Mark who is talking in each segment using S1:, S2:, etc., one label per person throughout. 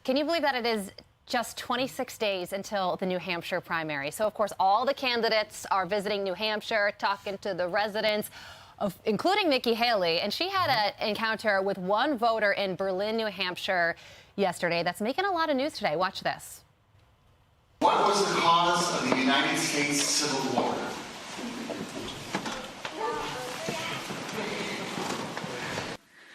S1: Can you believe that it is just 26 days until the New Hampshire primary? So, of course, all the candidates are visiting New Hampshire, talking to the residents, including Nikki Haley. And she had an encounter with one voter in Berlin, New Hampshire yesterday that's making a lot of news today. Watch this.
S2: What was the cause of the United States Civil War?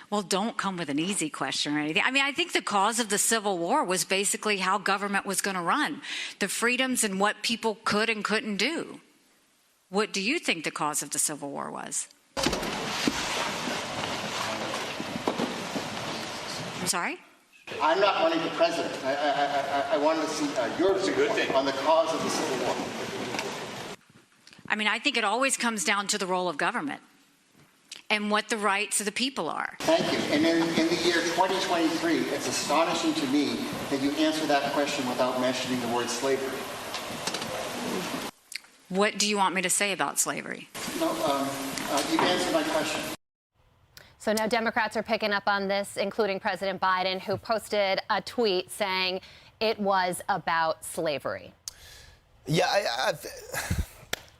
S3: Well, don't come with an easy question or anything. I mean, I think the cause of the Civil War was basically how government was going to run, the freedoms and what people could and couldn't do. What do you think the cause of the Civil War was? I'm sorry?
S2: I'm not running for president. I wanted to see your opinion on the cause of the Civil War.
S3: I mean, I think it always comes down to the role of government and what the rights of the people are.
S2: Thank you. And in the year 2023, it's astonishing to me that you answer that question without mentioning the word slavery.
S3: What do you want me to say about slavery?
S2: No, you answered my question.
S1: So now Democrats are picking up on this, including President Biden, who posted a tweet saying it was about slavery.
S4: Yeah,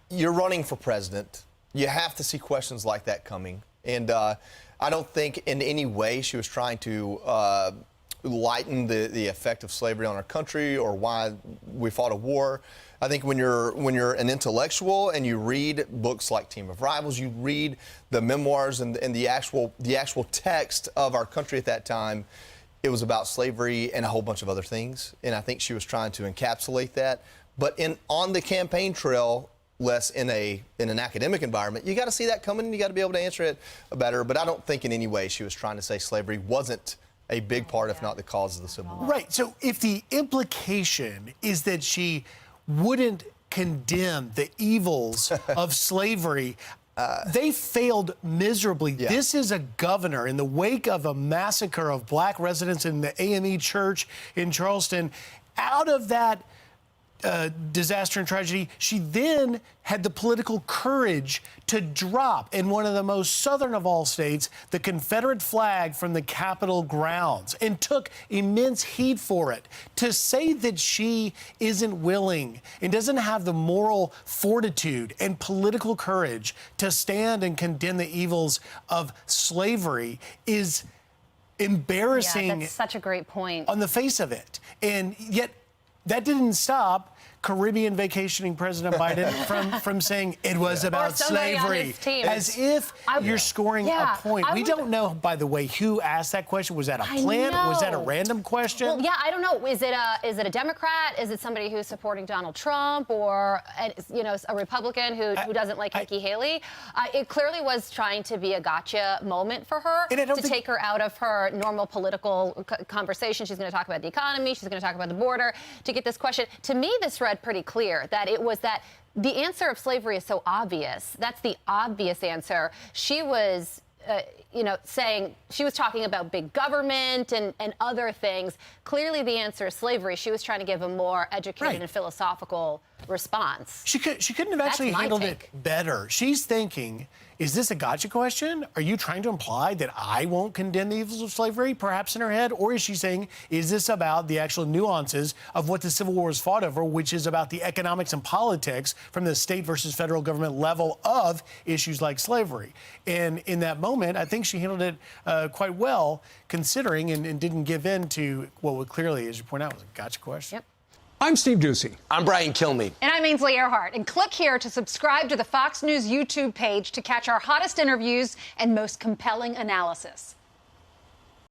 S4: you're running for president. You have to see questions like that coming. And I don't think in any way she was trying to lighten the effect of slavery on our country or why we fought a war. I think when you're an intellectual and you read books like Team of Rivals, you read the memoirs and the actual text of our country at that time, it was about slavery and a whole bunch of other things. And I think she was trying to encapsulate that. But on the campaign trail, less in an academic environment, you got to see that coming and you got to be able to answer it better. But I don't think in any way she was trying to say slavery wasn't a big part, if not the cause of the Civil War.
S5: Right. So if the implication is that she wouldn't condemn the evils of slavery, they failed miserably.
S4: Yeah.
S5: This is a governor in the wake of a massacre of black residents in the AME church in Charleston. Out of that disaster and tragedy, she then had the political courage to drop in one of the most southern of all states the Confederate flag from the Capitol grounds and took immense heat for it. To say that she isn't willing and doesn't have the moral fortitude and political courage to stand and condemn the evils of slavery is embarrassing.
S1: Yeah, that's such a great point.
S5: On the face of it. And yet that didn't stop Caribbean vacationing President Biden from saying it was about slavery, as if you're scoring a point. We don't know, by the way, who asked that question. Was that a plant? Was that a random question?
S1: Well, yeah, I don't know. Is it a Democrat? Is it somebody who's supporting Donald Trump, or a Republican who doesn't like Nikki Haley? It clearly was trying to be a gotcha moment for her to take her out of her normal political conversation. She's going to talk about the economy. She's going to talk about the border to get this question. To me, this read pretty clear that it was that the answer of slavery is so obvious. That's the obvious answer. She was, saying she was talking about big government and other things. Clearly, the answer is slavery. She was trying to give a more educated and philosophical response.
S5: She couldn't have actually handled it better. She's thinking, is this a gotcha question? Are you trying to imply that I won't condemn the evils of slavery, perhaps in her head? Or is she saying, is this about the actual nuances of what the Civil War is fought over, which is about the economics and politics from the state versus federal government level of issues like slavery? And in that moment, I think she handled it quite well, considering and didn't give in to what would clearly, as you point out, was a gotcha question.
S1: Yep.
S6: I'm Steve Ducey.
S7: I'm Brian Kilmeade.
S8: And I'm Ainsley Earhart. And click here to subscribe to the Fox News YouTube page to catch our hottest interviews and most compelling analysis.